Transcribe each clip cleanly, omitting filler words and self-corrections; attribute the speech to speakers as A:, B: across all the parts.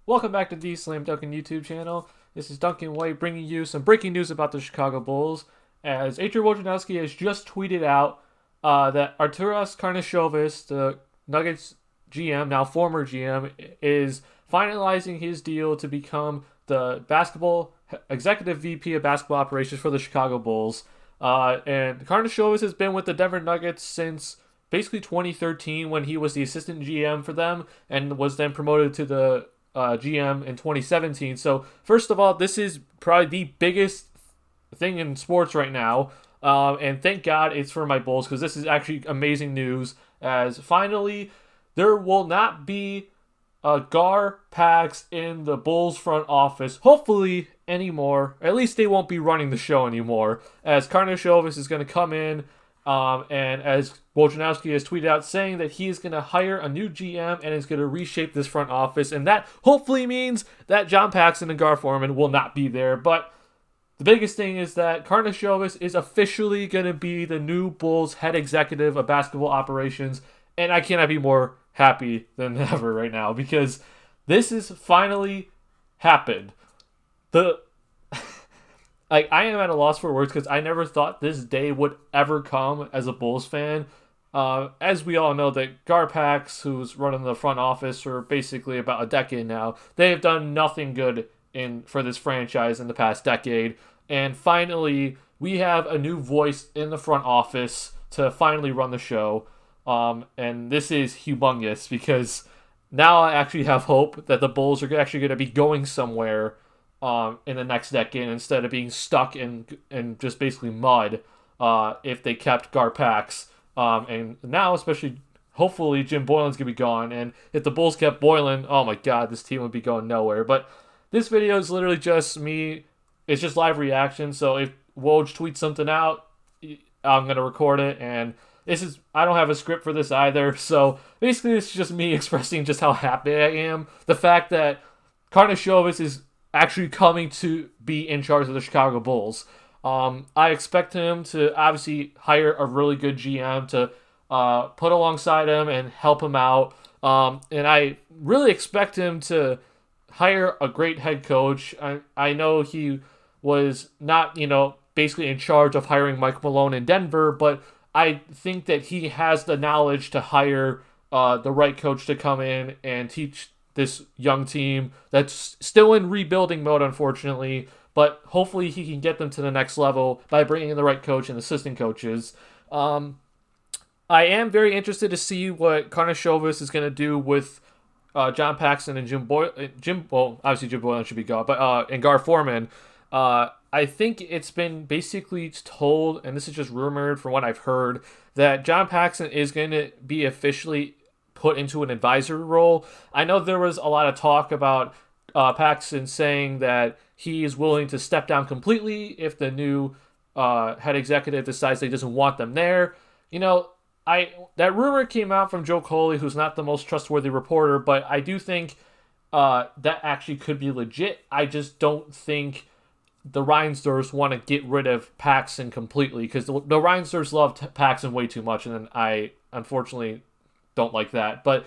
A: Welcome back to TheSlamDuncan YouTube channel. This is Duncan White bringing you some breaking news about the Chicago Bulls, as Adrian Wojnarowski has just tweeted out that ARTURAS Karnisovas, the Nuggets GM, now former GM, is finalizing his deal to become the basketball executive VP of basketball operations for the Chicago Bulls. And Karnisovas has been with the Denver Nuggets since basically 2013, when he was the assistant GM for them and was then promoted to the GM in 2017. So first of all, this is probably the biggest thing in sports right now, and thank God it's for my Bulls, because this is actually amazing news. As finally, there will not be Gar Pax in the Bulls front office, hopefully anymore. At least they won't be running the show anymore, as Karnisovas is going to come in, and as Wojnarowski has tweeted out, saying that he is going to hire a new GM and is going to reshape this front office, and that hopefully means that John Paxson and Gar Forman will not be there. But the biggest thing is that Karnisovas is officially going to be the new Bulls head executive of basketball operations, and I cannot be more happy than ever right now, because this has finally happened. The I am at a loss for words, because I never thought this day would ever come as a Bulls fan. As we all know, that Garpax, who's running the front office for basically about a decade now, they have done nothing good for this franchise in the past decade. And finally, we have a new voice in the front office to finally run the show. And this is humongous, because now I actually have hope that the Bulls are actually going to be going somewhere in the next decade, instead of being stuck in just basically mud, if they kept Garpax. And now, especially, hopefully, Jim Boylen's going to be gone. And if the Bulls kept Boylen, oh my God, this team would be going nowhere. But this video is literally just me. It's just live reaction. So if Woj tweets something out, I'm going to record it. And I don't have a script for this either. So basically, it's just me expressing just how happy I am. The fact that Karnisovas is actually coming to be in charge of the Chicago Bulls. I expect him to obviously hire a really good GM to put alongside him and help him out. And I really expect him to hire a great head coach. I know he was not, basically in charge of hiring Mike Malone in Denver, but I think that he has the knowledge to hire the right coach to come in and teach this young team that's still in rebuilding mode, unfortunately, but hopefully he can get them to the next level by bringing in the right coach and assistant coaches. I am very interested to see what Karnisovas is going to do with John Paxson and obviously Jim Boylen should be gone, but and Gar Forman. I think it's been basically told, and this is just rumored from what I've heard, that John Paxson is going to be officially put into an advisory role. I know there was a lot of talk about Paxson saying that he is willing to step down completely if the new head executive decides that he doesn't want them there. That rumor came out from Joe Coley, who's not the most trustworthy reporter, but I do think that actually could be legit. I just don't think the Reinsdorfs want to get rid of Paxson completely, because the Reinsdorfs love Paxson way too much, and then I unfortunately don't like that. But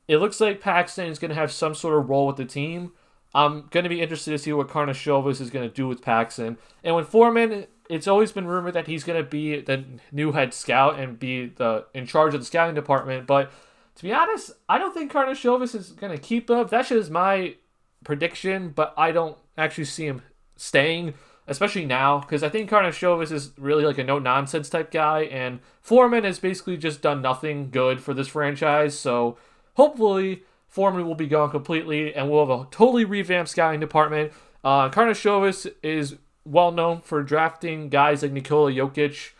A: it looks like Paxson is going to have some sort of role with the team. I'm going to be interested to see what Karnisovas is going to do with Paxson. And with Foreman, it's always been rumored that he's going to be the new head scout and be in charge of the scouting department. But to be honest, I don't think Karnisovas is going to keep up. That's just my prediction, but I don't actually see him staying, especially now, because I think Karnisovas is really like a no-nonsense type guy, and Foreman has basically just done nothing good for this franchise. So hopefully Foreman will be gone completely, and we'll have a totally revamped scouting department. Karnisovas is well known for drafting guys like Nikola Jokic,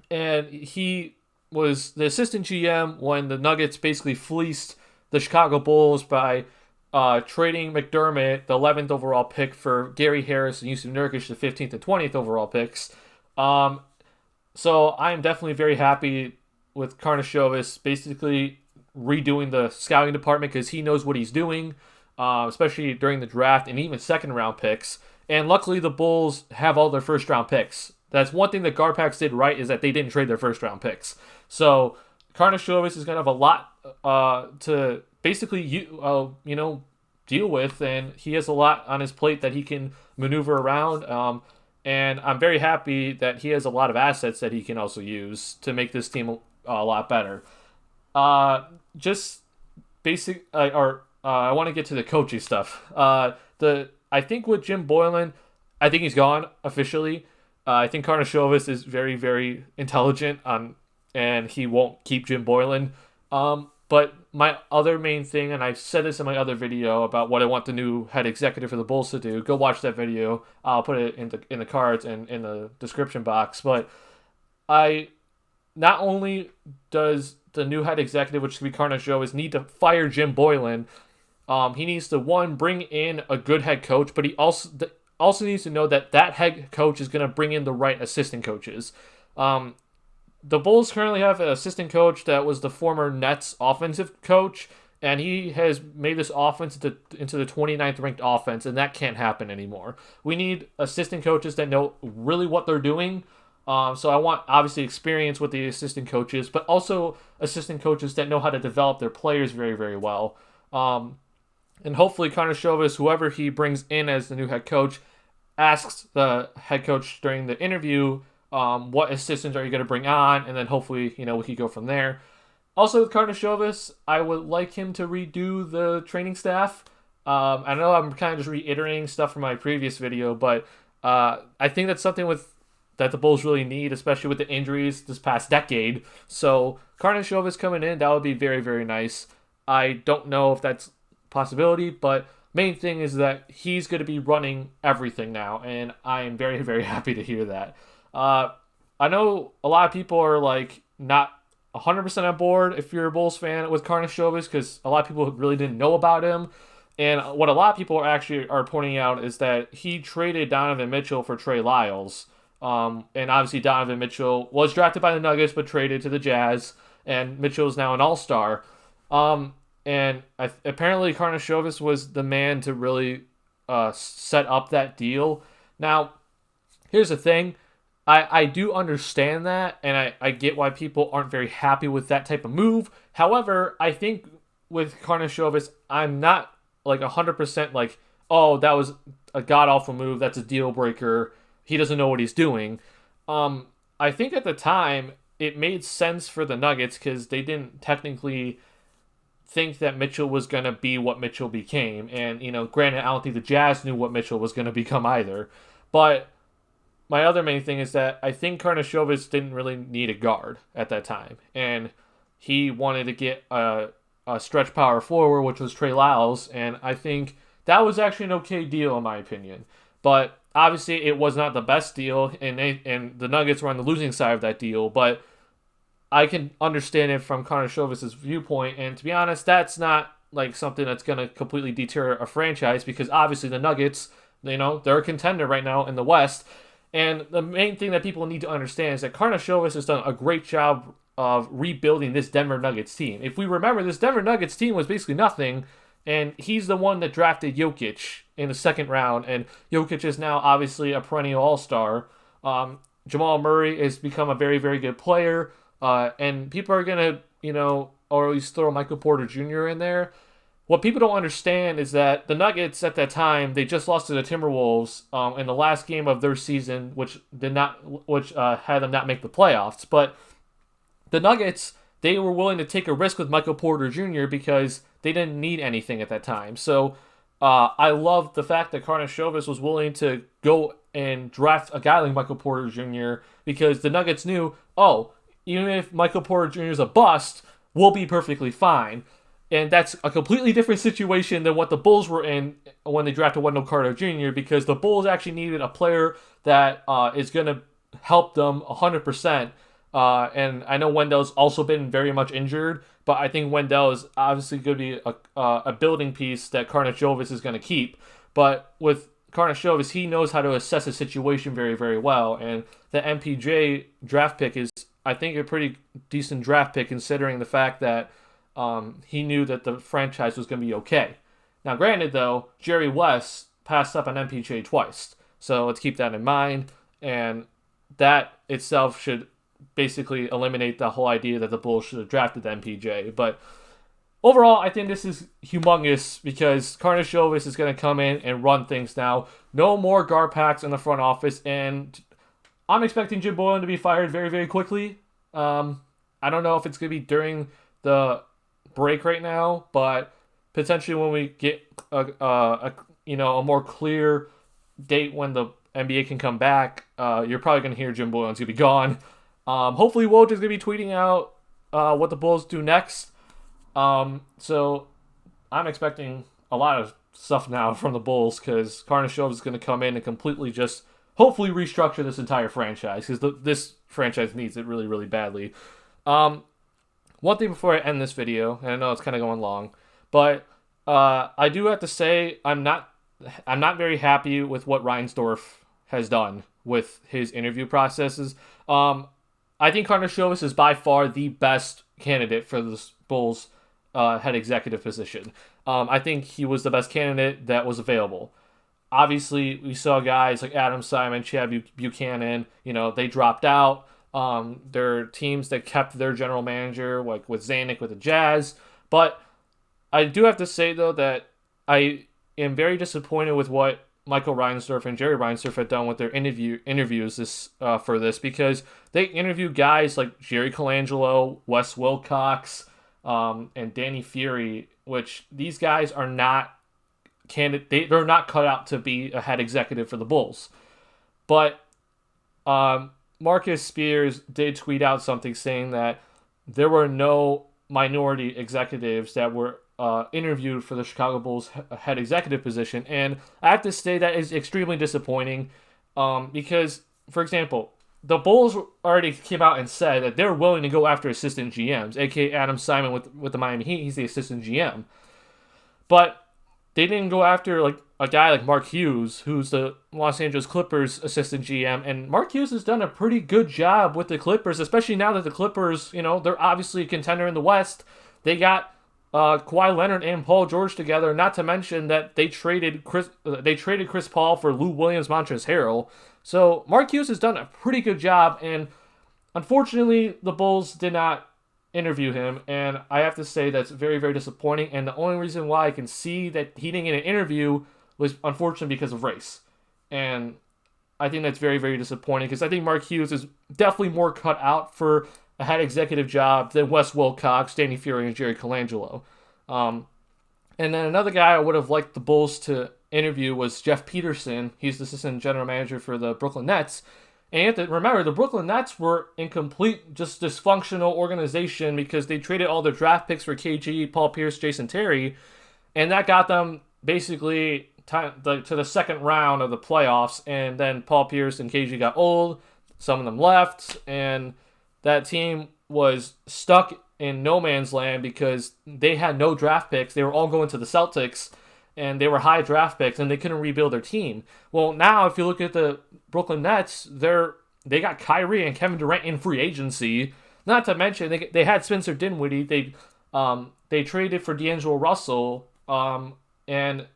A: and he was the assistant GM when the Nuggets basically fleeced the Chicago Bulls by trading McDermott, the 11th overall pick, for Gary Harris and Yusuf Nurkic, the 15th and 20th overall picks. So I am definitely very happy with Karnisovas basically redoing the scouting department, because he knows what he's doing, especially during the draft and even second-round picks. And luckily, the Bulls have all their first-round picks. That's one thing that Garpax did right, is that they didn't trade their first-round picks. So Karnisovas is going to have a lot to basically deal with, and he has a lot on his plate that he can maneuver around. And I'm very happy that he has a lot of assets that he can also use to make this team a lot better. Just basic, I want to get to the coaching stuff. I think with Jim Boylan, I think he's gone officially. I think Karnisovas is very, very intelligent, and he won't keep Jim Boylan. But my other main thing, and I've said this in my other video about what I want the new head executive for the Bulls to do. Go watch that video. I'll put it in the cards and in the description box. But not only does the new head executive, which could be Karnisovas, need to fire Jim Boylan, he needs to, one, bring in a good head coach, but he also needs to know that head coach is going to bring in the right assistant coaches. The Bulls currently have an assistant coach that was the former Nets offensive coach, and he has made this offense into the 29th ranked offense, and that can't happen anymore. We need assistant coaches that know really what they're doing. So I want, obviously, experience with the assistant coaches, but also assistant coaches that know how to develop their players very, very well. And hopefully Karnisovas, whoever he brings in as the new head coach, asks the head coach during the interview, what assistants are you going to bring on, and then hopefully, we can go from there. Also, with Karnisovas, I would like him to redo the training staff. I know I'm kind of just reiterating stuff from my previous video, but I think that's something that the Bulls really need, especially with the injuries this past decade. So Karnisovas coming in, that would be very, very nice. I don't know if that's a possibility, but main thing is that he's going to be running everything now, and I am very, very happy to hear that. I know a lot of people are not 100% on board if you're a Bulls fan with Karnisovas, because a lot of people really didn't know about him. And what a lot of people are pointing out is that he traded Donovan Mitchell for Trey Lyles. And obviously Donovan Mitchell was drafted by the Nuggets but traded to the Jazz, and Mitchell is now an all-star. And apparently Karnisovas was the man to really set up that deal. Now, here's the thing. I do understand that, and I get why people aren't very happy with that type of move. However, I think with Karnisovas, I'm not 100% oh, that was a god-awful move, that's a deal breaker, he doesn't know what he's doing. I think at the time, it made sense for the Nuggets because they didn't technically think that Mitchell was going to be what Mitchell became. And, granted, I don't think the Jazz knew what Mitchell was going to become either. But my other main thing is that I think Karnisovas didn't really need a guard at that time. And he wanted to get a stretch power forward, which was Trey Lyles. And I think that was actually an okay deal, in my opinion. But obviously, it was not the best deal, and the Nuggets were on the losing side of that deal. But I can understand it from Karnisovas' viewpoint, and to be honest, that's not something that's going to completely deter a franchise, because obviously the Nuggets, they're a contender right now in the West. And the main thing that people need to understand is that Karnisovas has done a great job of rebuilding this Denver Nuggets team. If we remember, this Denver Nuggets team was basically nothing, and he's the one that drafted Jokic in the second round, and Jokic is now obviously a perennial all-star. Jamal Murray has become a very, very good player, and people are going to, or at least throw Michael Porter Jr. in there. What people don't understand is that the Nuggets at that time, they just lost to the Timberwolves in the last game of their season, which had them not make the playoffs. But the Nuggets, they were willing to take a risk with Michael Porter Jr. because they didn't need anything at that time. So I love the fact that Karnisovas was willing to go and draft a guy like Michael Porter Jr. because the Nuggets knew, even if Michael Porter Jr. is a bust, we'll be perfectly fine. And that's a completely different situation than what the Bulls were in when they drafted Wendell Carter Jr. because the Bulls actually needed a player that is going to help them 100%. And I know Wendell's also been very much injured, but I think Wendell is obviously going to be a building piece that Karnisovas is going to keep. But with Karnisovas, he knows how to assess a situation very, very well. And the MPJ draft pick is, I think, a pretty decent draft pick considering the fact that he knew that the franchise was going to be okay. Now, granted, though, Jerry West passed up on MPJ twice. So let's keep that in mind. And that itself should basically eliminate the whole idea that the Bulls should have drafted MPJ. But overall, I think this is humongous because Karnisovas is going to come in and run things now. No more Garpax in the front office, and I'm expecting Jim Boylan to be fired very, very quickly. I don't know if it's going to be during the break right now, but potentially when we get a more clear date when the NBA can come back, you're probably going to hear Jim Boylan's going to be gone. Hopefully Woj is going to be tweeting out what the Bulls do next. So I'm expecting a lot of stuff now from the Bulls because Karnisovas is going to come in and completely just hopefully restructure this entire franchise because this franchise needs it really, really badly. One thing before I end this video, and I know it's kind of going long, but I do have to say I'm not very happy with what Reinsdorf has done with his interview processes. I think Karnisovas is by far the best candidate for the Bulls head executive position. I think he was the best candidate that was available. Obviously, we saw guys like Adam Simon, Chad Buchanan, they dropped out. There are teams that kept their general manager, like with Zanuck with the Jazz. But I do have to say, though, that I am very disappointed with what Michael Reinsdorf and Jerry Reinsdorf had done with their interviews for this because they interviewed guys like Jerry Colangelo, Wes Wilcox, and Danny Fury, which these guys are not they're not cut out to be a head executive for the Bulls. But Marcus Spears did tweet out something saying that there were no minority executives that were interviewed for the Chicago Bulls head executive position. And I have to say that is extremely disappointing because, for example, the Bulls already came out and said that they're willing to go after assistant GMs, a.k.a. Adam Simon with the Miami Heat. He's the assistant GM. But they didn't go after like a guy like Mark Hughes, who's the Los Angeles Clippers assistant GM. And Mark Hughes has done a pretty good job with the Clippers, especially now that the Clippers, they're obviously a contender in the West. They got Kawhi Leonard and Paul George together, not to mention that they traded Chris Paul for Lou Williams, Montrezl Harrell. So Mark Hughes has done a pretty good job, and unfortunately, the Bulls did not interview him, and I have to say that's very, very disappointing. And the only reason why I can see that he didn't get an interview was unfortunately because of race, and I think that's very, very disappointing because I think Mark Hughes is definitely more cut out for a head executive job than Wes Wilcox, Danny Fury, and Jerry Colangelo. And then another guy I would have liked the Bulls to interview was Jeff Peterson. He's the assistant general manager for the Brooklyn Nets. And you have to remember, the Brooklyn Nets were in complete just dysfunctional organization because they traded all their draft picks for KG, Paul Pierce, Jason Terry, and that got them basically to the second round of the playoffs. And then Paul Pierce and KG got old, some of them left, and that team was stuck in no man's land because they had no draft picks. They were all going to the Celtics, and they were high draft picks, and they couldn't rebuild their team. Well, now if you look at the Brooklyn Nets, they got Kyrie and Kevin Durant in free agency. Not to mention they had Spencer Dinwiddie. They traded for D'Angelo Russell, and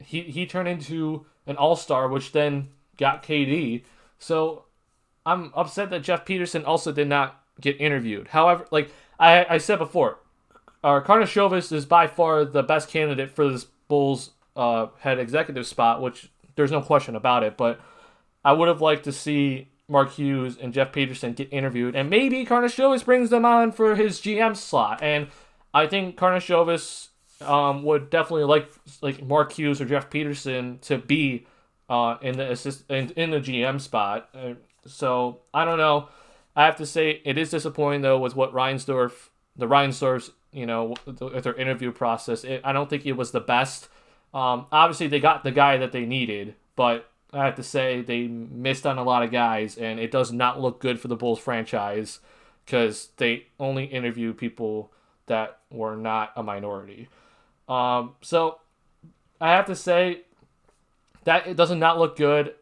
A: he turned into an all-star, which then got KD. So I'm upset that Jeff Peterson also did not get interviewed. However, like I said before, Karnisovas is by far the best candidate for this Bulls head executive spot, which there's no question about it. But I would have liked to see Mark Hughes and Jeff Peterson get interviewed, and maybe Karnisovas brings them on for his GM slot. And I think Karnisovas would definitely like Mark Hughes or Jeff Peterson to be in the GM spot. So I don't know. I have to say it is disappointing though with what Reinsdorf's, with their interview process. I don't think it was the best. Obviously they got the guy that they needed, but I have to say they missed on a lot of guys, and it does not look good for the Bulls franchise because they only interview people that were not a minority. So I have to say that it does not look good,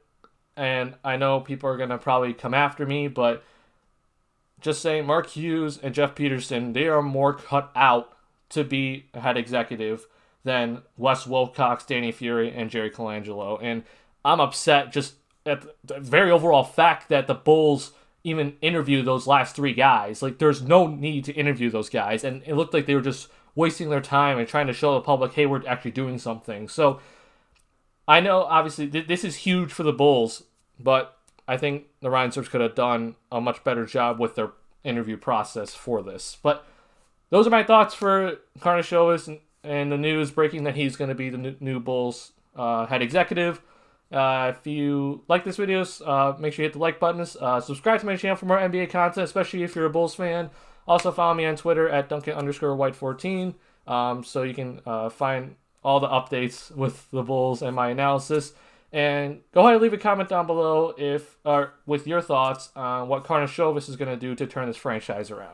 A: and I know people are going to probably come after me, but just saying Mark Hughes and Jeff Peterson, they are more cut out to be a head executive than Wes Wilcox, Danny Fury, and Jerry Colangelo. And I'm upset just at the very overall fact that the Bulls even interviewed those last three guys. Like, there's no need to interview those guys, and it looked like they were just wasting their time and trying to show the public, hey, we're actually doing something. So I know, obviously, this is huge for the Bulls, but I think the Reinsdorfs could have done a much better job with their interview process for this. But those are my thoughts for Karnisovas and the news breaking that he's going to be the new Bulls head executive. If you like this video, make sure you hit the like button. Subscribe to my channel for more NBA content, especially if you're a Bulls fan. Also follow me on Twitter at Duncan_White14, so you can find all the updates with the Bulls and my analysis. And go ahead and leave a comment down below with your thoughts on what Karnisovas is going to do to turn this franchise around.